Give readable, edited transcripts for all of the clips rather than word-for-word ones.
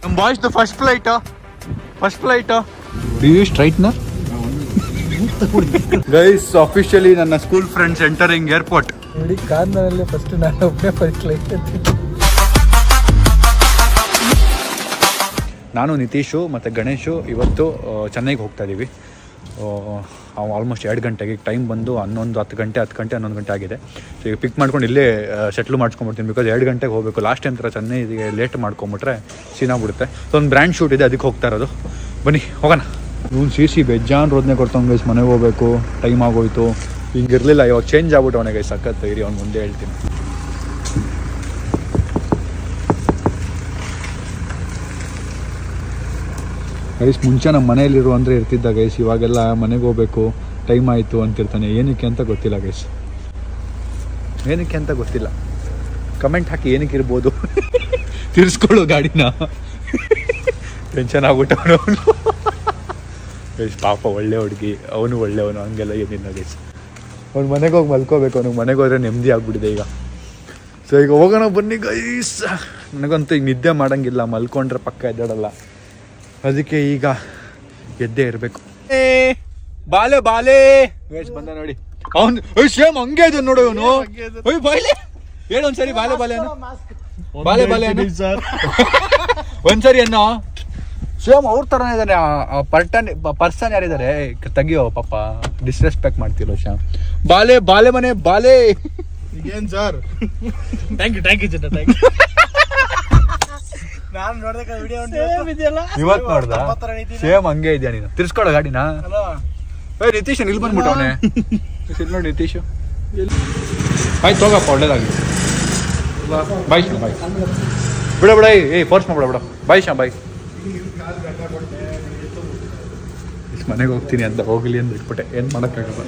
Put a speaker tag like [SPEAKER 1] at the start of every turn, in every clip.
[SPEAKER 1] ನಮ್ಮ ಬಾಯ್ಸ್ದು first flight ಡಿ ಯು ಸ್ಟ್ರೈಟ್ನರ್ ಗೈಸ್ ಆಫಿಷಿಯಲಿ ನನ್ನ ಸ್ಕೂಲ್ ಫ್ರೆಂಡ್ಸ್ ಎಂಟರಿಂಗ್ ಏರ್ಪೋರ್ಟ್
[SPEAKER 2] ನೋಡಿ ಕಾರ್ನಲ್ಲೇ ಫಸ್ಟ್ ನಾನು ಒಬ್ಬನೇ ಫಸ್ಟ್ ಫ್ಲೈಟ್
[SPEAKER 1] ನಾನು ನಿತೀಶು ಮತ್ತು ಗಣೇಶು ಇವತ್ತು ಚೆನ್ನೈಗೆ ಹೋಗ್ತಾ ಇದ್ದೀವಿ. ಆಲ್ಮೋಸ್ಟ್ 2 ಗಂಟೆಗೆ ಟೈಮ್ ಬಂದು 10 ಗಂಟೆ 11 ಗಂಟೆ ಆಗಿದೆ. ಸೊ ಈಗ ಪಿಕ್ ಮಾಡ್ಕೊಂಡು ಇಲ್ಲೇ ಸೆಟ್ಲ್ ಮಾಡ್ಕೊಂಡ್ಬಿಡ್ತೀನಿ. ಬಿಕಾಸ್ 2 ಗಂಟೆಗೆ ಹೋಗಬೇಕು. ಲಾಸ್ಟ್ ಟೈಮ್ ಥರ ಚೆನ್ನೈಗೆ ಲೇಟ್ ಮಾಡ್ಕೊಂಬಿಟ್ರೆ ಸೀನಾಗ್ಬಿಡುತ್ತೆ. ಸೊ ಒಂದು ಬ್ರ್ಯಾಂಡ್ ಶೂಟ್ ಇದೆ, ಅದಕ್ಕೆ ಹೋಗ್ತಾ ಇರೋದು. ಬನ್ನಿ ಹೋಗೋಣ. ಇವ್ನು ಸಿ ಬೇಜಾನ್ ರೋದನೆ ಕೊಡ್ತಾವ್ನು ಗೈಸ್. ಮನೆಗೆ ಹೋಗಬೇಕು, ಟೈಮ್ ಆಗೋಯ್ತು. ಹಿಂಗಿರಲಿಲ್ಲ, ಇವಾಗ ಚೇಂಜ್ ಆಗ್ಬಿಟ್ಟು ಅವನಿಗೆ ಸಖತ್ ಇರಿ. ಅವ್ನು ಮುಂದೆ ಹೇಳ್ತೀನಿ. ಗೈಸ್ ಮುಂಚೆ ನಮ್ಮ ಮನೆಯಲ್ಲಿರು ಅಂದರೆ ಇರ್ತಿದ್ದ ಗೈಸ್. ಇವಾಗೆಲ್ಲ ಮನೆಗೆ ಹೋಗ್ಬೇಕು, ಟೈಮ್ ಆಯಿತು ಅಂತಿರ್ತಾನೆ. ಏನಕ್ಕೆ ಅಂತ ಗೊತ್ತಿಲ್ಲ ಗೈಸ್, ಏನಕ್ಕೆ ಅಂತ ಗೊತ್ತಿಲ್ಲ. ಕಮೆಂಟ್ ಹಾಕಿ ಏನಕ್ಕೆ ಇರ್ಬೋದು. ತಿರ್ಸ್ಕೊಳ್ಳೋ ಗಾಡಿನ. ಟೆನ್ಷನ್ ಆಗ್ಬಿಟ್ಟವನು ಅವನು. ಗೈಸ್ ಪಾಪ ಒಳ್ಳೆ ಹುಡುಗಿ, ಅವನು ಒಳ್ಳೆಯವನು, ಹಂಗೆಲ್ಲ ಏನಿಲ್ಲ ಗೈಸ್. ಅವ್ನು ಮನೆಗೆ ಹೋಗಿ ಮಲ್ಕೋಬೇಕು. ಅವ್ನಿಗೆ ಮನೆಗೆ ಹೋದ್ರೆ ನೆಮ್ಮದಿ ಆಗ್ಬಿಟ್ಟಿದೆ ಈಗ. ಸೊ ಈಗ ಹೋಗೋಣ ಬನ್ನಿ ಗೈಸ್. ನನಗಂತೂ ಈಗ ನಿದ್ದೆ ಮಾಡೋಂಗಿಲ್ಲ, ಮಲ್ಕೊಂಡ್ರೆ ಪಕ್ಕ ಎದ್ದಾಡಲ್ಲ. ಅದಕ್ಕೆ ಈಗ ಎದ್ದೇ ಇರಬೇಕು. ಬಾಲೆ ಗೈಸ್ ಬಂದ ನೋಡಿ. ಅವ್ನು ಸೇಮ್ ಹಂಗೆ ಇದೆ ನೋಡಿ ಅವನು. ಬಾಯ್ಲೆ ಹೇಳು ಒಂದ್ಸರಿ ಬಾಲೆ ಒಂದ್ಸರಿ ಅನ್ನೋ. ಸೇಮ್ ಅವ್ರ ಥರನೇ ಇದ್ದಾನೆ. ಪರ್ಸನ್ ಯಾರಿದ್ದಾರೆ ತೆಗಿಯೋ ಪಾಪ. ಡಿಸ್ರೆಸ್ಪೆಕ್ಟ್ ಮಾಡ್ತಿರೋ ಶ್ಯಾಮ್. ಬಾಲೆ ಮನೆ ಬಾಲೆ.
[SPEAKER 2] ಏನ್ ಸರ್? ಥ್ಯಾಂಕ್ ಯು ಚಿತ್ತ, ಥ್ಯಾಂಕ್ ಯು. ನಾನು ನೋಡ್ದಕ್ಕ ವಿಡಿಯೋ
[SPEAKER 1] ಇವತ್ತು ನೋಡ್ದ ಸೇಮ್ ಹಂಗೆ ಇದೆಯಾ ನೀನು. ತಿರ್ಸ್ಕೊಳ್ಳೋ ಗಾಡಿನ. ನಿತೀಶ್ ಇಲ್ಲಿ ಬಂದ್ಬಿಟ್ಟವನೆ. ನೋಡಿ ನಿತೀಶ್. ಆಯ್ತು ಹೋಗಪ್ಪ, ಒಳ್ಳೇದಾಗಿ. ಬಾಯ್ ಶ್ಯಾಮ್, ಬಾಯ್. ಬಿಡ ಫೋರ್ಸ್ ಮಾಡ್ಬಿಡ. ಬಾಯ್ ಶ್ಯಾಮ್, ಬಾಯ್. ಮನೆಗೆ ಹೋಗ್ತೀನಿ ಅಂತ ಹೋಗ್ಲಿ ಅಂತ ಇಟ್ಬಿಟ್ಟೆ. ಏನು ಮಾಡೋಕ್ಕಾಗಲ್ಲ.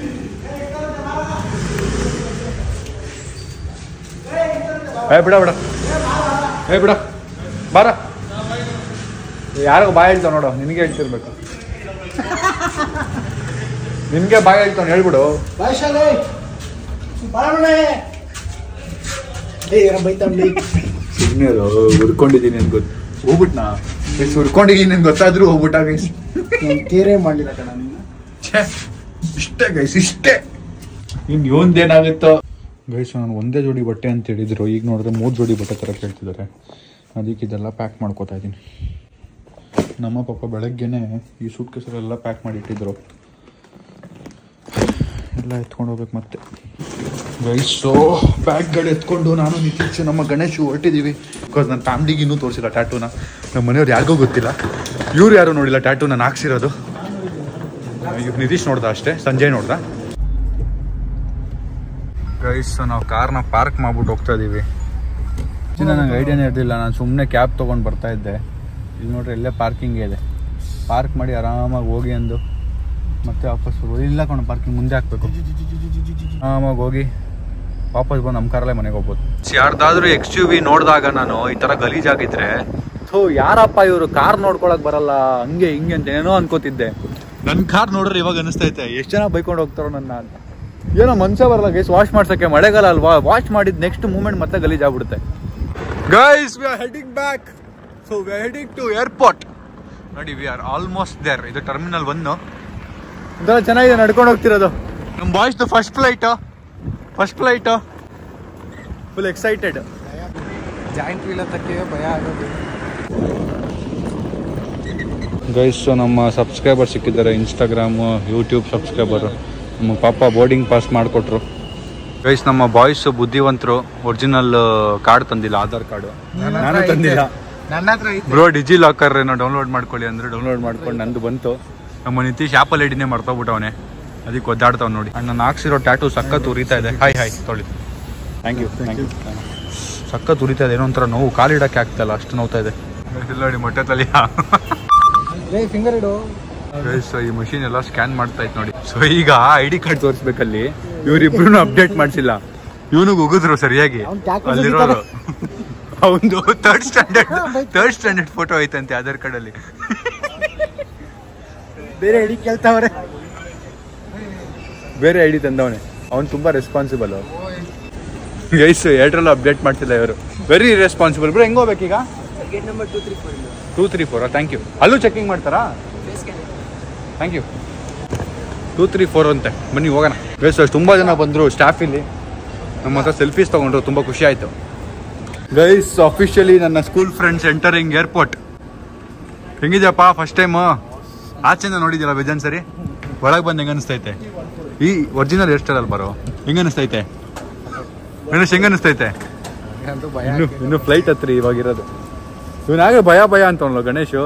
[SPEAKER 1] ಬಿಡ ಬಾರ. ಯಾರಿಗೂ ಬಾಯ್ ಹೇಳ್ತಾವ ನೋಡು. ನಿನಗೆ ಹೇಳ್ತಿರ್ಬೇಕು. ನಿನಗೆ ಬಾಯ್ ಹೇಳ್ತಾವ, ಹೇಳ್ಬಿಡು. ಸುಮ್ಮನೆ ಹುರ್ಕೊಂಡಿದ್ದೀನಿ ಅಂತ ಗೊತ್ತು. ಹೋಗ್ಬಿಟ್ನಾ ಹುರ್ಕೊಂಡಿದ್ದೀನಿ ಅಂತ ಗೊತ್ತಾದ್ರೂ ಹೋಗ್ಬಿಟ್ಟ ಗೈಸ್.
[SPEAKER 2] ಕೇರೇ ಮಾಡಲಿಲ್ಲ ಕಣ.
[SPEAKER 1] ಇಷ್ಟೇ ಗೈಸ್, ಇಷ್ಟೇ. ಇನ್ನು ಒಂದೇನಾಗುತ್ತೋ ಗೈಸ್. ನಾನು ಒಂದೇ ಜೋಡಿ ಬಟ್ಟೆ ಅಂತ ಹೇಳಿದ್ರು, ಈಗ ನೋಡಿದ್ರೆ 3 ಜೋಡಿ ಬಟ್ಟೆ ಥರ ಕೇಳ್ತಿದ್ದಾರೆ. ಅದಕ್ಕೆ ಇದೆಲ್ಲ ಪ್ಯಾಕ್ ಮಾಡ್ಕೋತಾ ಇದ್ದೀನಿ. ನಮ್ಮ ಪಾಪ ಬೆಳಗ್ಗೆನೆ ಈ ಸೂಟ್ ಕೇಸಲ್ಲೆಲ್ಲ ಪ್ಯಾಕ್ ಮಾಡಿ ಇಟ್ಟಿದ್ರು. ಎಲ್ಲ ಎತ್ಕೊಂಡು ಹೋಗ್ಬೇಕು ಮತ್ತೆ ಗೈಸು. ಬ್ಯಾಗ್ಗಳು ಎತ್ಕೊಂಡು ನಾನು ನಿತೀಶ್ ನಮ್ಮ ಗಣೇಶು ಹೊರಟಿದ್ದೀವಿ. ಬಿಕಾಸ್ ನನ್ನ ಫ್ಯಾಮ್ಲಿಗೆ ಇನ್ನೂ ತೋರಿಸಿಲ್ಲ ಟ್ಯಾಟೂನ. ನಮ್ಮ ಮನೆಯವ್ರು ಯಾರಿಗೂ ಗೊತ್ತಿಲ್ಲ. ಇವ್ರು ಯಾರು ನೋಡಿಲ್ಲ ಟ್ಯಾಟೂ ನಾನು ಹಾಕ್ಸಿರೋದು. ನಿತೀಶ್ ನೋಡ್ದ ಅಷ್ಟೇ, ಸಂಜಯ್ ನೋಡ್ದ. ಗೈಸ್ ನಾವು ಕಾರ್ನ ಪಾರ್ಕ್ ಮಾಡ್ಬಿಟ್ಟು ಹೋಗ್ತಾ ಇದ್ದೀವಿ. ನಂಗೆ ಐಡಿಯಾನೇ ಇರಲಿಲ್ಲ. ನಾನು ಸುಮ್ಮನೆ ಕ್ಯಾಬ್ ತೊಗೊಂಡು ಬರ್ತಾ ಇದ್ದೆ. ಇಲ್ಲಿ ನೋಡ್ರಿ ಇಲ್ಲೇ ಪಾರ್ಕಿಂಗೇ ಇದೆ. ಪಾರ್ಕ್ ಮಾಡಿ ಆರಾಮಾಗಿ ಹೋಗಿ ಅಂದು ಮತ್ತೆ ವಾಪಸ್ ಇಲ್ಲ ಕಣ. ಪಾರ್ಕಿಂಗ್ ಮುಂದೆ ಹಾಕ್ಬೇಕು. ಆರಾಮಾಗಿ ಹೋಗಿ ವಾಪಸ್ ಬಂದು ನಮ್ಮ ಕಾರಲ್ಲೇ ಮನೆಗೆ ಹೋಗ್ಬೋದು. ಯಾರ್ದಾದ್ರೂ XUV ನೋಡಿದಾಗ ನಾನು ಈ ಥರ ಗಲೀಜಾಗಿದ್ರೆ ಯಾರಪ್ಪ ಇವರು ಕಾರ್ ನೋಡ್ಕೊಳಕ್ ಬರಲ್ಲ ಹಂಗೆ ಹಿಂಗೆ ಅಂತ ಏನೋ ಅನ್ಕೋತಿದ್ದೆ. ನನ್ನ ಕಾರ್ ನೋಡ್ರೆ ಇವಾಗ ಅನಿಸ್ತೈತೆ ಎಷ್ಟು ಜನ ಬೈಕೊಂಡು ಹೋಗ್ತಾರೋ ನನ್ನ ಅಂತ. ಏನೋ ಮನ್ಸೇ ಬರಲ್ಲ ಗೈಸ್ ವಾಶ್ ಮಾಡ್ಸೋಕ್ಕೆ. ಮಳೆಗಾಲ ಅಲ್ವಾ, ವಾಶ್ ಮಾಡಿದ ನೆಕ್ಸ್ಟ್ ಮೂಮೆಂಟ್ ಮತ್ತೆ ಗಲೀಜಾಗ್ಬಿಡುತ್ತೆ. Guys we are heading back. So we are heading to airport. ನೋಡಿ ವಿ ಆರ್ ಆಲ್ಮೋಸ್ಟ್ ದೇರ್. ಇದು ಟರ್ಮಿನಲ್ 1. ಒಂಥರ ಚೆನ್ನಾಗಿದೆ ನಡ್ಕೊಂಡು ಹೋಗ್ತಿರೋದು. ನಮ್ಮ ಬಾಯ್ಸ್ದು first flight full excited.
[SPEAKER 2] Giant wheel ಹತ್ತಕ್ಕೆ ಭಯ ಆಗೋದು
[SPEAKER 1] ಗೈಸ್. ನಮ್ಮ ಸಬ್ಸ್ಕ್ರೈಬರ್ ಸಿಕ್ಕಿದ್ದಾರೆ, ಇನ್ಸ್ಟಾಗ್ರಾಮು ಯೂಟ್ಯೂಬ್ ಸಬ್ಸ್ಕ್ರೈಬರು. ನಮ್ಮ ಪಾಪ ಬೋರ್ಡಿಂಗ್ ಪಾಸ್ ಮಾಡಿಕೊಟ್ರು ಗೈಸ್. ನಮ್ಮ ಬಾಯ್ಸ್ ಬುದ್ಧಿವಂತರು. ಒರಿಜಿನಲ್ ಕಾರ್ಡ್ ತಂದಿಲ್ಲ, ಆಧಾರ್ ಕಾರ್ಡು ನಾನು ತಂದಿಲ್ಲ.
[SPEAKER 2] ನನ್ನ ಹತ್ರ
[SPEAKER 1] ಬ್ರೋ ಡಿಜಿ ಲಾಕರ್ ಏನೋ ಡೌನ್ಲೋಡ್ ಮಾಡ್ಕೊಳ್ಳಿ ಅಂದರೆ ಡೌನ್ಲೋಡ್ ಮಾಡ್ಕೊಂಡು ನಂದು ಬಂತು. ನಮ್ಮ ನಿತೀಶ್ ಆ್ಯಪಲ್ ಐಡಿನೇ ಮರ್ತೋಗ್ಬಿಟ್ಟವನೇ, ಅದಕ್ಕೆ ಒದ್ದಾಡ್ತಾವ್ ನೋಡಿ. ನಾನು ಹಾಕ್ಸಿರೋ ಟ್ಯಾಟೂ ಸಖತ್ ಉರಿತಾ ಇದೆ. ಹಾಯ್ ತೊಳಿ. Thank you. ಸಖತ್ ಉರಿತಾ ಇದೆ. ಏನೋ ಒಂಥರ ನೋವು, ಕಾಲಿಡೋಕ್ಕೆ ಆಗ್ತಾಯಿಲ್ಲ, ಅಷ್ಟು ನೋವ್ತಾ ಇದೆ. ನೋಡಿ ಮೊಟ್ಟೆ ತಲೆಯ
[SPEAKER 2] ಫಿಂಗರ್ ಇಡು.
[SPEAKER 1] ಈ ಮಷೀನ್ ಎಲ್ಲ ಸ್ಕ್ಯಾನ್ ಮಾಡ್ತಾ ಇತ್ತು ನೋಡಿ. ಸೊ ಈಗ ID ಕಾರ್ಡ್ ತೋರಿಸ್ಬೇಕಲ್ಲಿ. ಇವರಿಬ್ರು ಅಪ್ಡೇಟ್ ಮಾಡಿಸಿಲ್ಲ. ಇವನಿಗೆ ಉಗಿದ್ರು ಸರಿಯಾಗಿ ಅಲ್ಲಿರೋರು. ಅವನು ಥರ್ಡ್ ಸ್ಟ್ಯಾಂಡರ್ಡ್ ಫೋಟೋ ಐತಂತೆ ಆಧಾರ್ ಕಾರ್ಡಲ್ಲಿ.
[SPEAKER 2] ಬೇರೆ ID ಕೇಳ್ತಾವ್ರೆ.
[SPEAKER 1] ಬೇರೆ ID ತಂದವನೆ ಅವನು. ತುಂಬಾ ರೆಸ್ಪಾನ್ಸಿಬಲ್. ಗೈಸ್ ಏರ್ಟೆಲ್ ಅಪ್ಡೇಟ್ ಮಾಡ್ತಿಲ್ಲ ಇವರು. Very responsible. ಬ್ರೋ ಹೆಂಗ್ ಹೋಗ್ಬೇಕೀಗ?
[SPEAKER 3] Gate number 234.
[SPEAKER 1] 234 thank you. ಅಲ್ಲೂ ಚೆಕಿಂಗ್ ಮಾಡ್ತಾರಾ? Thank you. 234 ಅಂತೆ. ಬನ್ನಿ ಹೋಗೋಣ. ಬೇಸ್ ತುಂಬ ಜನ ಬಂದರು ಸ್ಟಾಫ್ ಇಲ್ಲಿ. ನಮ್ಮ ಹತ್ರ ಸೆಲ್ಫೀಸ್ ತೊಗೊಂಡ್ರು, ತುಂಬ ಖುಷಿ ಆಯಿತು. ಗೈಸ್ ಅಫಿಷಿಯಲಿ ನನ್ನ ಸ್ಕೂಲ್ ಫ್ರೆಂಡ್ಸ್ ಎಂಟರಿಂಗ್ ಏರ್ಪೋರ್ಟ್. ಹೆಂಗಿದ್ಯಪ್ಪ ಫಸ್ಟ್ ಟೈಮು? ಆಚೆಯಿಂದ ನೋಡಿದ್ಯಲ್ಲ ಬೇಜಾನ್ ಸರಿ, ಒಳಗೆ ಬಂದು ಹೆಂಗೆ ಅನಿಸ್ತೈತೆ? ಈ ಒರಿಜಿನಲ್ ಹೇರ್ ಸ್ಟೈಲಲ್ಲಿ ಬರೋ ಹೆಂಗೆ ಅನಿಸ್ತೈತೆ ಗಣೇಶ್? ಹೆಂಗೆ ಅನಿಸ್ತೈತೆ? ಇನ್ನು ಫ್ಲೈಟ್ ಹತ್ರಿ ಇವಾಗಿರೋದು. ಇವನಾಗ ಭಯ ಅಂತವನಲ್ಲ ಗಣೇಶು.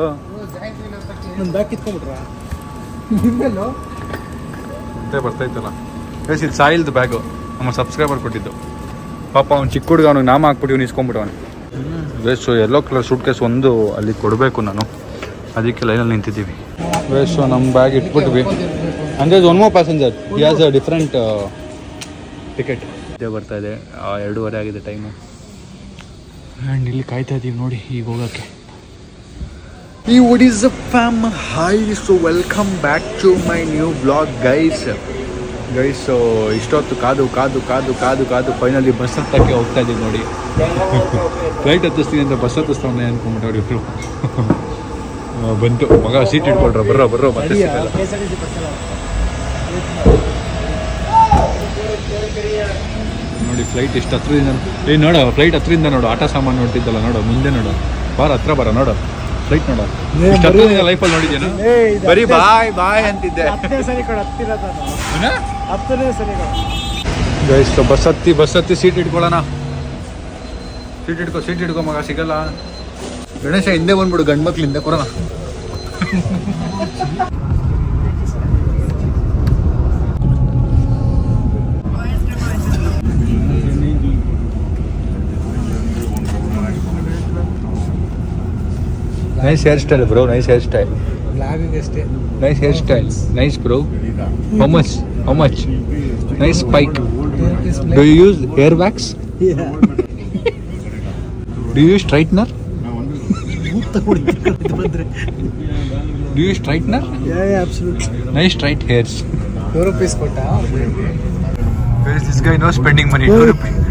[SPEAKER 1] ಮತ್ತೆ ಬರ್ತೈತಲ್ಲ ಗೈಸ್, ಇದು ಸಾಯಿಲ್ದು ಬ್ಯಾಗು, ನಮ್ಮ ಸಬ್ಸ್ಕ್ರೈಬರ್ ಕೊಟ್ಟಿದ್ದು. ಪಾಪ ಅವ್ನು ಚಿಕ್ಕ ಹುಡುಗ, ಅವ್ನಿಗೆ ನಾಮ ಹಾಕ್ಬಿಟ್ಟು ಇಸ್ಕೊಂಡ್ಬಿಟ್ಟವನು. ವೇಸು ಯೆಲ್ಲೋ ಕಲರ್ ಸೂಟ್ ಕೇಸ್ ಒಂದು ಅಲ್ಲಿ ಕೊಡಬೇಕು ನಾನು, ಅದಕ್ಕೆ ಲೈನಲ್ಲಿ ನಿಂತಿದ್ದೀವಿ. ವೇಸು ನಮ್ಮ ಬ್ಯಾಗ್ ಇಟ್ಬಿಟ್ವಿ. ಅಂದರೆ one more passenger, he has a different ticket. ಇದೇ ಬರ್ತಾ ಇದೆ, 2:30 ಆಗಿದೆ ಟೈಮು. ಆ್ಯಂಡ್ ಇಲ್ಲಿ ಕಾಯ್ತಾ ಇದ್ದೀವಿ ನೋಡಿ ಈಗ ಹೋಗೋಕ್ಕೆ. ಈ what is a fam, hi, so welcome back to my new blog guys. ಇಷ್ಟೊತ್ತು ಕಾದು ಫೈನಲಿ ಬಸ್ ಹತ್ತಕ್ಕೆ ಹೋಗ್ತಾ ಇದ್ದೀವಿ ನೋಡಿ. ಫ್ಲೈಟ್ ಹತ್ತಿಸ್ತೀನಿ ಅಂತ ಬಸ್ ಹತ್ತಿಸ್ತಾವನೆ ಅಂದ್ಕೊಂಡ್ಬಿಟ್ಟವ್ರು ಇವರು. ಬಂತು ಮಗ, ಸೀಟ್ ಇಟ್ಕೊಳ್ರ, ಬರ್ರೋ ಮತ್ತೆ ಸಿಗಲ್ಲ. ನೋಡಿ ಫ್ಲೈಟ್ ಎಷ್ಟು ಹತ್ರದಿಂದ, ನೋಡು ಫ್ಲೈಟ್ ಹತ್ರದಿಂದ ನೋಡು. ಆಟ ಸಾಮಾನು ನೋಡ್ತಿದ್ದಲ್ಲ ನೋಡು, ಮುಂದೆ ನೋಡು, ಹತ್ರ ಬರ ನೋಡು ಫ್ಲೈಟ್ ನೋಡು. ಇಷ್ಟು ಹತ್ರದಿಂದ ಲೈಫಲ್ಲಿ ನೋಡಿದ್ದೇನು? ಬರೀ ಬಾಯ್ ಅಂತಿದ್ದೆ. ಗೈಸ್ ಬಸ್ ಹತ್ತಿ ಸೀಟ್ ಇಟ್ಕೊಳ್ಳೋಣ. ಸೀಟ್ ಇಟ್ಕೊ ಮಗ, ಸಿಗಲ್ಲ. ಗಣೇಶ ಹಿಂದೆ ಬಂದ್ಬಿಡು, ಗಂಡು ಮಕ್ಳು ಹಿಂದೆ ಕೊರೋಣ. Nice hair style bro, nice hair style. Nice hair style, nice bro. How much? Nice spike. Do you use hair wax? Yeah. Do you use straightener? Do you use straightener?
[SPEAKER 3] Yeah, absolutely.
[SPEAKER 1] Nice straight hairs.
[SPEAKER 3] ₹2 ಕೊಟ್ಟಾ?
[SPEAKER 1] Where is this guy? No spending money.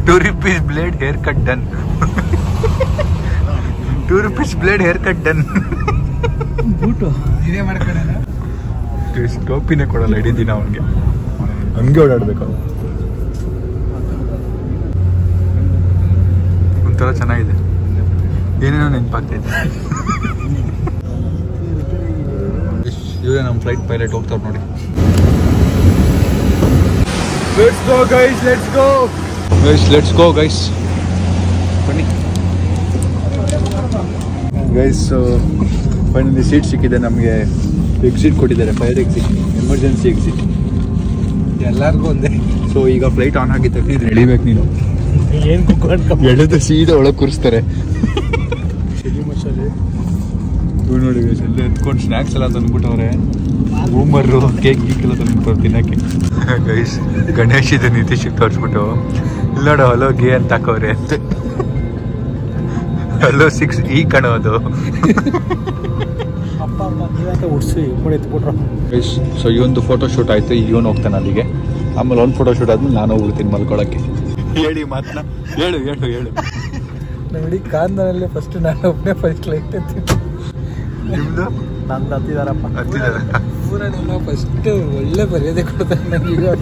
[SPEAKER 1] 2 rupees blade haircut done. 2 rupees blade haircut done.
[SPEAKER 3] Boot ಇದೇ ಮಾಡ್ಕೊಳ್ಳೋಣ.
[SPEAKER 1] ಟೋಪಿನೇ ಕೊಡಲ್ಲ ಇಡೀ ದಿನ ಅವನಿಗೆ, ಹಂಗೆ ಓಡಾಡ್ಬೇಕು. ಒಂಥರ ಚೆನ್ನಾಗಿದೆ, ಏನೇನೋ ನೆನಪಾಗ್ತೈತೆ. ಇವರೇ ನಮ್ಮ ಫ್ಲೈಟ್ ಪೈಲಟ್ ಹೋಗ್ತಾರೆ ನೋಡಿ. ಲೆಟ್ಸ್ ಗೋ ಗೈಸ್ ಬನ್ನಿ ಗೈಸ್. ಫೈನಲಿ ಸೀಟ್ ಸಿಕ್ಕಿದೆ ನಮಗೆ. ಎಕ್ಸಿಟ್ ಕೊಟ್ಟಿದ್ದಾರೆ, ಫೈರ್ ಎಕ್ಸಿಟ್, ಎಮರ್ಜೆನ್ಸಿ ಎಕ್ಸಿಟ್
[SPEAKER 3] ಎಲ್ಲರಿಗೂ ಒಂದೇ.
[SPEAKER 1] ಸೊ ಈಗ ಫ್ಲೈಟ್ ಆನ್ ಆಗಿತ್ತು, ನಡಿಬೇಕು ನೀನು.
[SPEAKER 3] ಏನು
[SPEAKER 1] ಎಳೆದು ಸೀದಾ ಒಳಗೆ ಕೂರಿಸ್ತಾರೆ. ನೋಡಿ ಎಲ್ಲ ಎತ್ಕೊಂಡು ಸ್ನ್ಯಾಕ್ಸ್ ಎಲ್ಲ ತಂದ್ಬಿಟ್ಟವ್ರೆ. ಬೂಮರು ಕೇಕ್ ಎಲ್ಲ ತಂದ್ಬಿಟ್ಟವ್ರು ತಿನ್ನಕ್ಕೆ. ಗೈಸ್ ಗಣೇಶ್ ಇದು ನಿತೀಶಿಗೆ ತೋರಿಸ್ಬಿಟ್ಟು, ಇಲ್ಲ ನೋಡು ಹಲೋ ಗೇ ಅಂತ ಹಾಕವ್ರೆ ಅಂತ. ಹಲೋ 6 ಈ ಕಣೋದು. ಸೊ ಈ ಒಂದು ಫೋಟೋ ಶೂಟ್ ಆಯ್ತು, ಇವನು ಹೋಗ್ತಾನೆ ಅಲ್ಲಿಗೆ. ಆಮೇಲೆ ಒಂದು ಫೋಟೋ ಶೂಟ್ ಆದ್ಮೇಲೆ ನಾನು ಹೋಗ್ಬಿಡ್ತೀನಿ ಮಲ್ಕೊಳಕ್ಕೆ. ಹೇಳಿ ಮಾತನ್ನ ಹೇಳು.
[SPEAKER 3] ನೋಡಿ ಕಾಂದನಲ್ಲೇ ಫಸ್ಟ್ ನಾನು ಒಬ್ಬನೇ ಫಸ್ಟ್ ಲೈಟ್ ಎತ್ತಿದ್ದು.
[SPEAKER 1] ನಿಮ್ದು
[SPEAKER 3] ನಂದು ಹತ್ತಿದಾರಪ್ಪ. ಊರಲ್ಲೆಲ್ಲ ಫಸ್ಟ್ ಒಳ್ಳೆ ಮರ್ಯಾದೆ ಕೊಡ್ತಾರೆ ನನಗೆ. ಇವಾಗ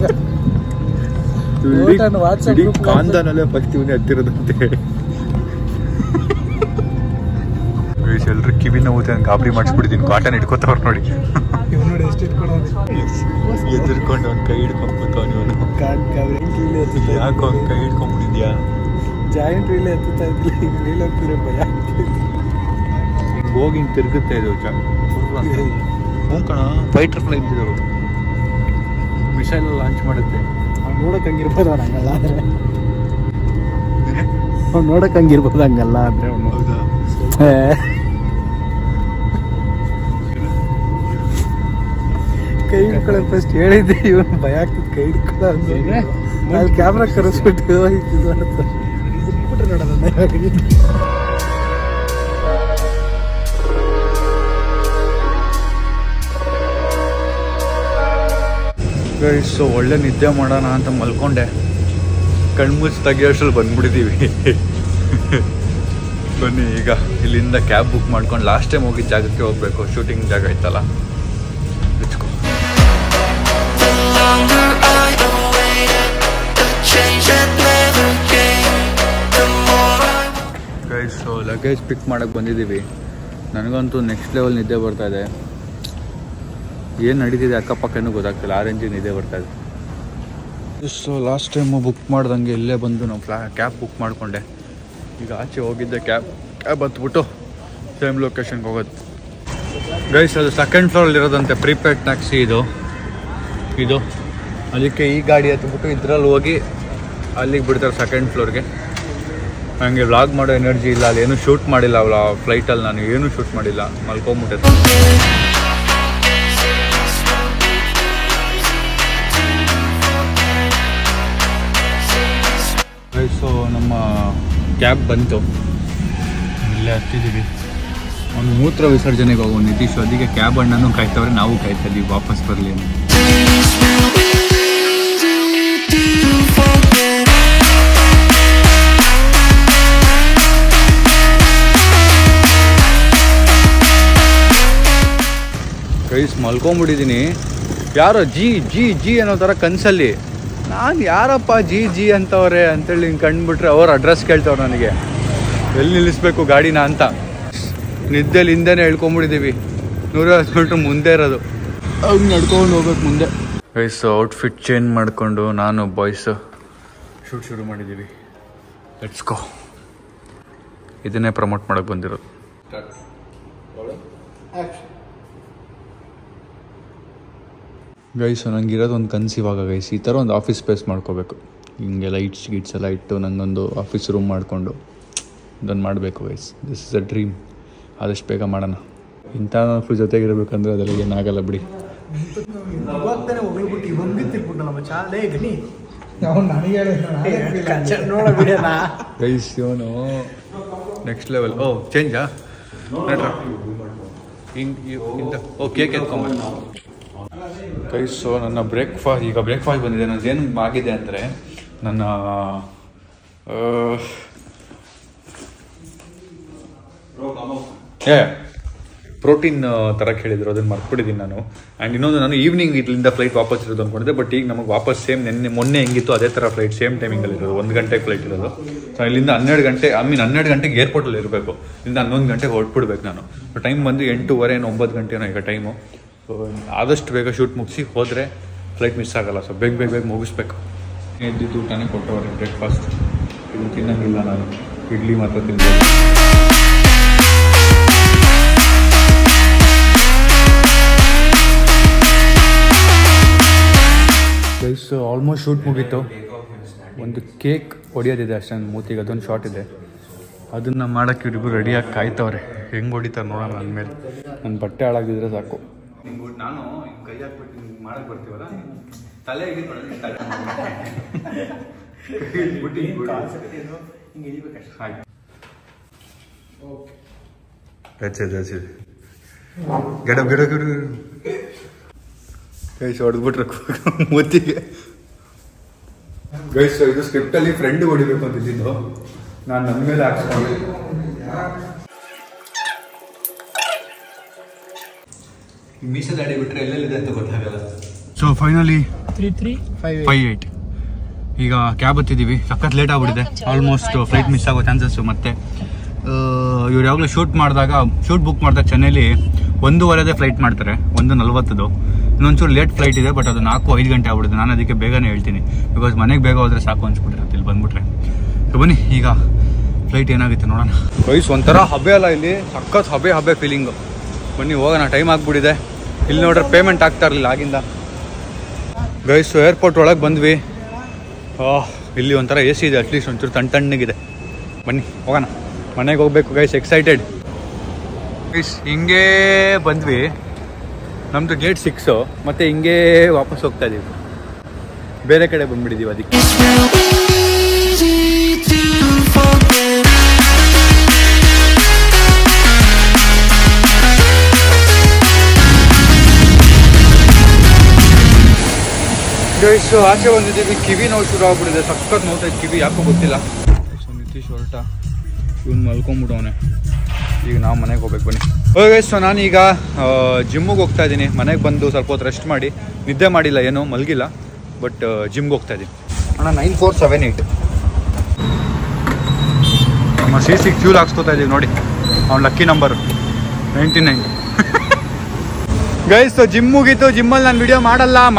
[SPEAKER 3] ವಾಟ್ಸಪ್
[SPEAKER 1] ಕಾಂದನಲ್ಲೇ ಫಸ್ಟ್ ಇವನೇ ಹತ್ತಿರೋದಂತೆ. ಎಲ್ರು ಕಿವಿ ನೋವುತ್ತೆ, ನಾನು ಗಾಬರಿ ಮಾಡಿಸ್ಬಿಡ್ತೀನಿ. ಕಾಟನ್ ಇಟ್ಕೋತವ್ರು ನೋಡಿ.
[SPEAKER 3] ಇವ್ ನೋಡಿ ಎಷ್ಟು ಇಟ್ಕೊಡೋದು.
[SPEAKER 1] ಎದುರ್ಕೊಂಡು ಅವ್ನ ಕೈ ಹಿಡ್ಕೊಂಡ್ಬಿಡ್ತಾವ ಇವನು. ಯಾಕೋ ಅವ್ನ ಕೈ ಹಿಡ್ಕೊಂಡ್ಬಿಟ್ಟಿದ್ಯಾ?
[SPEAKER 3] ಜಾಯಿಂಟ್ ರೀಲೇ ಎತ್ತುತ್ತಾ ಇದ್ಲಿ, ಈಗ ರೀಲ್ ಹೋಗ್ತಿದ್ರೆ ಭಯ.
[SPEAKER 1] ಹೋಗಿ ಹಿಂಗೆ ತಿರುಗುತ್ತೆ ಇದು. ಹ್ಞೂ ಕಣ, ಫೈಟರ್ ಫ್ಲೈಟ್ ಇದ್ದವರು ಮಿಸೈಲ್ ಲಾಂಚ್ ಮಾಡುತ್ತೆ.
[SPEAKER 3] ಅವ್ನು ನೋಡಕ್ ಹಂಗಿರ್ಬೋದು, ಅವ್ನು ಹಂಗಲ್ಲ ಅಂದ್ರೆ. ಅವ್ನು ನೋಡಕ್ ಹಂಗಿರ್ಬೋದು, ಹಂಗಲ್ಲ ಅಂದ್ರೆ ಅವನು.
[SPEAKER 1] ಹೌದಾ?
[SPEAKER 3] ಕೈ ಹಿಡ್ಕೊಳ್ಳೋದು ಫಸ್ಟ್ ಹೇಳಿದ್ದೆ, ಇವನು ಭಯ ಆಗ್ತದೆ ಕೈ ಹಿಡ್ಕೊಳ್ಳೋ ಅಂದ್ರೆ. ಅಲ್ಲಿ ಕ್ಯಾಮ್ರಾ ಕರೆಸ್ಬಿಟ್ಟು ಇದು ಅಂತ ಬಿಟ್ಬಿಟ್ರೆ ನೋಡೋಣ.
[SPEAKER 1] ಸೊ ಒಳ್ಳೆ ನಿದ್ದೆ ಮಾಡೋಣ ಅಂತ ಮಲ್ಕೊಂಡೆ. ಕಣ್ಮುಚ್ಚು ತೆಗಿಯೋಷ್ಟ್ರಲ್ಲಿ ಬಂದ್ಬಿಟ್ಟಿದ್ದೀವಿ. ಬನ್ನಿ ಈಗ ಇಲ್ಲಿಂದ ಕ್ಯಾಬ್ ಬುಕ್ ಮಾಡ್ಕೊಂಡು ಲಾಸ್ಟ್ ಟೈಮ್ ಹೋಗಿದ್ದ ಜಾಗಕ್ಕೆ ಹೋಗ್ಬೇಕು. ಶೂಟಿಂಗ್ ಜಾಗ ಇತ್ತಲ್ಲ. ಸೊ ಲಗೇಜ್ ಪಿಕ್ ಮಾಡಕ್ಕೆ ಬಂದಿದ್ದೀವಿ. ನನಗಂತೂ ನೆಕ್ಸ್ಟ್ ಲೆವೆಲ್ ನಿದ್ದೆ ಬರ್ತಾ ಇದೆ. ಏನು ನಡೀತಿದೆ ಅಕ್ಕಪಕ್ಕನೂ ಗೊತ್ತಾಗ್ತಿಲ್ಲ, ಆ ರೇಂಜಿಗೆ ನಿದ್ದೆ ಬರ್ತಾ ಇದೆ. ಸೊ ಲಾಸ್ಟ್ ಟೈಮು ಬುಕ್ ಮಾಡ್ದಂಗೆ ಇಲ್ಲೇ ಬಂದು ನಾವು ಕ್ಯಾಬ್ ಬುಕ್ ಮಾಡಿಕೊಂಡೆ. ಈಗ ಆಚೆ ಹೋಗಿದ್ದೆ ಕ್ಯಾಬ್ ಹತ್ಬಿಟ್ಟು ಸೇಮ್ ಲೊಕೇಶನ್ಗೆ ಹೋಗೋದು. ಗೈಸ್ ಅದು ಸೆಕೆಂಡ್ ಫ್ಲೋರಲ್ಲಿರೋದಂತೆ ಪ್ರೀಪೇಡ್ ಟ್ಯಾಕ್ಸಿ ಇದು ಅದಕ್ಕೆ ಈ ಗಾಡಿ ಹತ್ಬಿಟ್ಟು ಇದ್ರಲ್ಲಿ ಹೋಗಿ ಅಲ್ಲಿಗೆ ಬಿಡ್ತಾರೆ ಸೆಕೆಂಡ್ ಫ್ಲೋರ್ಗೆ. ನನಗೆ ವ್ಲಾಗ್ ಮಾಡೋ ಎನರ್ಜಿ ಇಲ್ಲ, ಅಲ್ಲಿ ಏನೂ ಶೂಟ್ ಮಾಡಿಲ್ಲ. ಫ್ಲೈಟಲ್ಲಿ ನಾನು ಏನೂ ಶೂಟ್ ಮಾಡಿಲ್ಲ, ಮಲ್ಕೊಂಬಿಟ್ಟೆ. ಸೊ ನಮ್ಮ ಕ್ಯಾಬ್ ಬಂತು, ಇಲ್ಲೇ ಹತ್ತಿದ್ದೀವಿ. ಅವನು ಮೂತ್ರ ವಿಸರ್ಜನೆಗೆ ಹೋಗೋ ನಿತೀಶ್, ಅದಕ್ಕೆ ಕ್ಯಾಬ್ ಅಣ್ಣನೂ ಕಾಯ್ತವ್ರೆ, ನಾವು ಕಾಯ್ತಾ ಇದ್ದೀವಿ ವಾಪಸ್ ಬರಲಿ ಅಂತ. ಗೈಸ್ ಮಲ್ಕೊಂಬಿಟ್ಟಿದ್ದೀನಿ. ಯಾರೋ ಜಿ ಜಿ ಜಿ ಅನ್ನೋ ಥರ ಕನಸಲ್ಲಿ ನಾನು ಯಾರಪ್ಪ ಜಿ ಜಿ ಅಂತವ್ರೆ ಅಂತೇಳಿ ಹಿಂಗೆ ಕಂಡುಬಿಟ್ರೆ ಅವ್ರ ಅಡ್ರೆಸ್ ಕೇಳ್ತವ್ರು ನನಗೆ, ಎಲ್ಲಿ ನಿಲ್ಲಿಸ್ಬೇಕು ಗಾಡಿನ ಅಂತ. ನಿದ್ದೆಲಿ ಹಿಂದೆನೇ ಹೇಳ್ಕೊಂಬಿಟ್ಟಿದ್ದೀವಿ, 150 ಮೀಟ್ರ್ ಮುಂದೆ ಇರೋದು, ಅವ್ರು ನಡ್ಕೊಂಡು ಹೋಗೋದು ಮುಂದೆ. ಗೈಸ್ ಔಟ್ಫಿಟ್ ಚೇಂಜ್ ಮಾಡಿಕೊಂಡು ನಾನು ಬಾಯ್ಸ್ ಶೂಟ್ ಶುರು ಮಾಡಿದ್ದೀವಿ. Let's go. ಇದನ್ನೇ ಪ್ರಮೋಟ್ ಮಾಡೋಕ್ಕೆ ಬಂದಿರೋದು. ಗೈಸ್ ನನಗಿರೋದು ಒಂದು ಕನಸು ಇವಾಗ ಗೈಸ್, ಈ ಥರ ಒಂದು ಆಫೀಸ್ ಸ್ಪೇಸ್ ಮಾಡ್ಕೋಬೇಕು. ಹಿಂಗೆ ಲೈಟ್ಸ್ ಗಿಟ್ಸ್ ಎಲ್ಲ ಇಟ್ಟು ನನಗೊಂದು ಆಫೀಸ್ ರೂಮ್ ಮಾಡಿಕೊಂಡು ಇದನ್ನು ಮಾಡಬೇಕು guys. This is a dream. ಆದಷ್ಟು ಬೇಗ ಮಾಡೋಣ. ಇಂಥ ಫುಲ್ ಜೊತೆಗಿರಬೇಕಂದ್ರೆ ಅದೆಲ್ಲ ಏನಾಗಲ್ಲ ಬಿಡಿ. ಗೈಸ್ ಇವನು ನೆಕ್ಸ್ಟ್ ಲೆವೆಲ್. ಓ ಚೇಂಜಾ ಕೇಕ್ ಎತ್ಕೊಂಬ. ಗೈಸ್ ಸೊ ನನ್ನ ಬ್ರೇಕ್ಫಾಸ್ಟ್ ಬಂದಿದೆ. ನನ್ನದೇನು ಆಗಿದೆ ಅಂದರೆ ನನ್ನ ಪ್ರೋಟೀನ್ ತರಕ್ಕೆ ಹೇಳಿದ್ರು, ಅದನ್ನು ಮರ್ತ್ಬಿಟ್ಟಿದ್ದೀನಿ ನಾನು. ಆ್ಯಂಡ್ ಇನ್ನೊಂದು ನಾನು ಈವ್ನಿಂಗ್ ಇಲ್ಲಿಂದ ಫ್ಲೈಟ್ ವಾಪಸ್ ಇರೋದು ಅಂದ್ಕೊಂಡಿದ್ದೆ. ಬಟ್ ಈಗ ನಮಗೆ ವಾಪಸ್ ಸೇಮ್ ಮೊನ್ನೆ ಹೆಂಗಿತ್ತು ಅದೇ ಥರ ಫ್ಲೈಟ್ ಸೇಮ್ ಟೈಮಿಂಗಲ್ಲಿ ಇರೋದು. 1 ಗಂಟೆಗೆ ಫ್ಲೈಟ್ ಇರೋದು. ಸೊ ಇಲ್ಲಿಂದ 12 ಗಂಟೆಗೆ ಏರ್ಪೋರ್ಟಲ್ಲಿ ಇರಬೇಕು. ಇಲ್ಲಿಂದ 11 ಗಂಟೆಗೆ ಹೊರಟ್ಬಿಡ್ಬೇಕು ನಾನು. ಟೈಮ್ ಬಂದು 8:30 9 ಗಂಟೆನೋ ಈಗ ಟೈಮು. ಸೊ ಆದಷ್ಟು ಬೇಗ ಶೂಟ್ ಮುಗಿಸಿ ಹೋದರೆ ಫ್ಲೈಟ್ ಮಿಸ್ ಆಗೋಲ್ಲ. ಸೊ ಬೇಗ ಮುಗಿಸ್ಬೇಕು. ಎದ್ದಿದ್ದು ಊಟನೇ ಕೊಟ್ಟವ್ರೆ ಬ್ರೇಕ್ಫಾಸ್ಟ್. ಇದು ತಿನ್ನೋಂಗಿಲ್ಲ ನಾನು, ಇಡ್ಲಿ ಮಾತ್ರ ತಿಂತೀನಿ. ಗೈಸ್ ಆಲ್ಮೋಸ್ಟ್ ಶೂಟ್ ಮುಗೀತು. ಒಂದು ಕೇಕ್ ಹೊಡಿಯೋದಿದೆ ಅಷ್ಟೇ ನನ್ನ ಮೂತಿಗೆ, ಅದೊಂದು ಶಾರ್ಟ್ ಇದೆ. ಅದನ್ನು ಮಾಡೋಕ್ಕೆ ಇವ್ರಿಬ್ರು ರೆಡಿಯಾಗಿ ಕಾಯ್ತವ್ರೆ. ಹೆಂಗೆ ಹೊಡಿತಾರೆ ನೋಡೋಣ. ನನ್ನ ಮೇಲೆ ನನ್ನ ಬಟ್ಟೆ ಹಾಳಾಗಿದ್ರೆ ಸಾಕು. ನಾನು ಕೈ ಹಾಕ್ಬಿಟ್ಟು ಮಾಡಕ್ಕೆ ಬರ್ತೀವಲ್ಲ, ತಲೆಗೆ ಗೈಸ್ ಹೊಡೆದ್ಬಿಟ್ರೆ ಮೂತಿಗೆ. ಗೈಸ್ ಇದು ಸ್ಕ್ರಿಪ್ಟಲ್ಲಿ ಫ್ರೆಂಡ್ ಹೊಡಿಬೇಕು ಅಂತಿದ್ದು, ನಾನು ನನ್ನ ಮೇಲೆ ಹಾಕ್ಸ್ಕೊಂಡೆ. ಮೀಸೆ ದಾಡಿ ಬಿಟ್ರೆ ಎಲ್ಲೆಲ್ಲಿದೆ ಅಂತ ಗೊತ್ತಾಗಲ್ಲ. ಸೊ ಫೈನಲಿ 3358 ಈಗ ಕ್ಯಾಬ್ ಹತ್ತಿದ್ದೀವಿ. ಸಖತ್ ಲೇಟ್ ಆಗ್ಬಿಟ್ಟಿದೆ. ಆಲ್ಮೋಸ್ಟ್ ಫ್ಲೈಟ್ ಮಿಸ್ ಆಗೋ ಚಾನ್ಸಸ್ಸು. ಮತ್ತೆ ಇವ್ರು ಯಾವಾಗಲೂ ಶೂಟ್ ಬುಕ್ ಮಾಡಿದಾಗ ಚೆನ್ನೈಲಿ 1:15 ಫ್ಲೈಟ್ ಮಾಡ್ತಾರೆ, 1:40. ಇನ್ನೊಂಚೂರು ಲೇಟ್ ಫ್ಲೈಟ್ ಇದೆ, ಬಟ್ ಅದು 4-5 ಗಂಟೆ ಆಗ್ಬಿಡುತ್ತೆ. ನಾನು ಅದಕ್ಕೆ ಬೇಗನೆ ಹೇಳ್ತೀನಿ, ಬಿಕಾಸ್ ಮನೆಗೆ ಬೇಗ ಹೋದರೆ ಸಾಕು ಅನ್ಸ್ಬಿಟ್ಟಿರುತ್ತೆ ಇಲ್ಲಿ ಬಂದ್ಬಿಟ್ರೆ. ಸೊ ಬನ್ನಿ ಈಗ ಫ್ಲೈಟ್ ಏನಾಗುತ್ತೆ ನೋಡೋಣ. ಗೈಸ್ ಒಂಥರ ಹಬೆ ಅಲ್ಲ ಇಲ್ಲಿ, ಸಖತ್ ಹಬೆ ಫೀಲಿಂಗು. ಬನ್ನಿ ಹೋಗೋಣ, ಟೈಮ್ ಆಗ್ಬಿಟ್ಟಿದೆ. ಇಲ್ಲಿ ನೋಡ್ರೆ ಪೇಮೆಂಟ್ ಆಗ್ತಾ ಇರಲಿಲ್ಲ ಆಗಿಂದ. ಗೈಸ್ ಏರ್ಪೋರ್ಟ್ ಒಳಗೆ ಬಂದ್ವಿ. ಇಲ್ಲಿ ಒಂಥರ AC ಇದೆ, ಅಟ್ಲೀಸ್ಟ್ ಒಂಚೂರು ತಣ್ಣಗಿದೆ. ಬನ್ನಿ ಹೋಗೋಣ, ಮನೆಗೆ ಹೋಗ್ಬೇಕು ಗೈಸ್. Excited guys. ಹಿಂಗೇ ಬಂದ್ವಿ, ನಮ್ಮದು ಗೇಟ್ 6. ಮತ್ತೆ ಹಿಂಗೇ ವಾಪಸ್ ಹೋಗ್ತಾ ಇದ್ದೀವಿ. ಬೇರೆ ಕಡೆ ಬಂದ್ಬಿಟ್ಟಿದ್ದೀವಿ ಅದಕ್ಕೆ. ಗೈಸ್ ಆಚೆ ಬಂದಿದ್ದೀವಿ. ಕಿವಿ ನೋವು ಶುರು ಆಗ್ಬಿಟ್ಟಿದೆ, ಸಖತ್ ನೋವ್ತಾ ಇತ್ತು ಕಿವಿ, ಯಾಕೋ ಗೊತ್ತಿಲ್ಲ. ಸೊ ನಿತೀಶ್ ಹೊರಟ. ಇವ್ನು ಮಲ್ಕೊಂಬಿಟ್ಟವನೆ. ಈಗ ನಾವು ಮನೆಗೆ ಹೋಗ್ಬೇಕು ಬನ್ನಿ. ಓಕೆ ಸೊ ನಾನೀಗ ಜಿಮ್ಮಿಗೆ ಹೋಗ್ತಾ ಇದ್ದೀನಿ. ಮನೆಗೆ ಬಂದು ಸ್ವಲ್ಪ ಹೊತ್ತು ರೆಸ್ಟ್ ಮಾಡಿ, ನಿದ್ದೆ ಮಾಡಿಲ್ಲ, ಏನೋ ಮಲಗಿಲ್ಲ, ಬಟ್ ಜಿಮ್ಗೆ ಹೋಗ್ತಾ ಇದ್ದೀನಿ. ಅಣ್ಣ 9478 ನಮ್ಮ CC ಫ್ಯೂಲ್ ಹಾಕ್ಸ್ಕೊತಾ ಇದ್ದೀವಿ ನೋಡಿ. ಅವ್ನು ಲಕ್ಕಿ ನಂಬರ್ 99. ಗೈಸ್ ಜಿಮ್ ಮುಗೀತು. ಜಿಮ್ಮಲ್ಲಿ ನಾನು ವಿಡಿಯೋ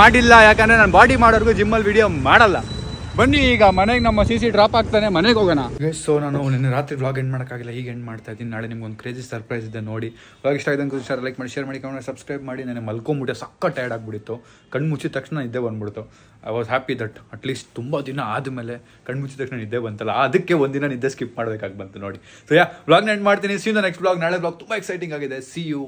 [SPEAKER 1] ಮಾಡಿಲ್ಲ ಯಾಕಂದರೆ ನಾನು ಬಾಡಿ ಮಾಡೋರ್ಗು ಜಿಮ್ಮಲ್ಲಿ ವಿಡಿಯೋ ಮಾಡಲ್ಲ. ಬನ್ನಿ ಈಗ ಮನೆಗೆ ನಮ್ಮ CC ಡ್ರಾಪ್ ಆಗ್ತಾನೆ, ಮನೆಗೆ ಹೋಗೋಣ. ಗೈಸ್ ಸೊ ನಾನು ನಿನ್ನೆ ರಾತ್ರಿ ವ್ಲಾಗ್ ಎಂಡ್ ಮಾಡೋಕ್ಕಾಗಿಲ್ಲ, ಈಗ ಎಂಡ್ ಮಾಡ್ತಾ ಇದ್ದೀನಿ. ನಾಳೆ ನಿಮ್ಗೆ ಒಂದು ಕ್ರೇಜಿ ಸರ್ಪ್ರೈಸ್ ಇದೆ ನೋಡಿ. ವ್ಲಾಗ್ ಇಷ್ಟ ಆಗಿದೆ ಅಂತ ಲೈಕ್ ಮಾಡಿ, ಶೇರ್ ಮಾಡಿ, ಕಮೆಂಟ್, ಸಬ್ಸ್ಕ್ರೈಬ್ ಮಾಡಿ. ನಾನು ಮಲ್ಕೊಂಬಿಟ್ಟೆ, ಸಕ್ಕ ಟೈರ್ಡ್ ಆಗಿಬಿಟ್ಟಿತ್ತು. ಕಣ್ಣು ಮುಚ್ಚಿದ ತಕ್ಷಣ ನಿದ್ದೆ ಬಂದ್ಬಿಡ್ತು. I was happy that at least ತುಂಬ ದಿನ ಆದಮೇಲೆ ಕಣ್ಣು ಮುಚ್ಚಿದ ತಕ್ಷಣ ನಿದ್ದೆ ಬಂತಲ್ಲ, ಅದಕ್ಕೆ ಒಂದಿನ ನಿದ್ದೆ ಸ್ಕಿಪ್ ಮಾಡಬೇಕಾಗಿ ಬಂತು ನೋಡಿ. ಸೊ ವ್ಲಾಗ್ನ ಎಂಡ್ ಮಾಡ್ತೀನಿ. See you the next vlog. ನಾಳೆ ವ್ಲಾಗ್ ತುಂಬ ಎಕ್ಸೈಟಿಂಗ್ ಆಗಿದೆ. See you.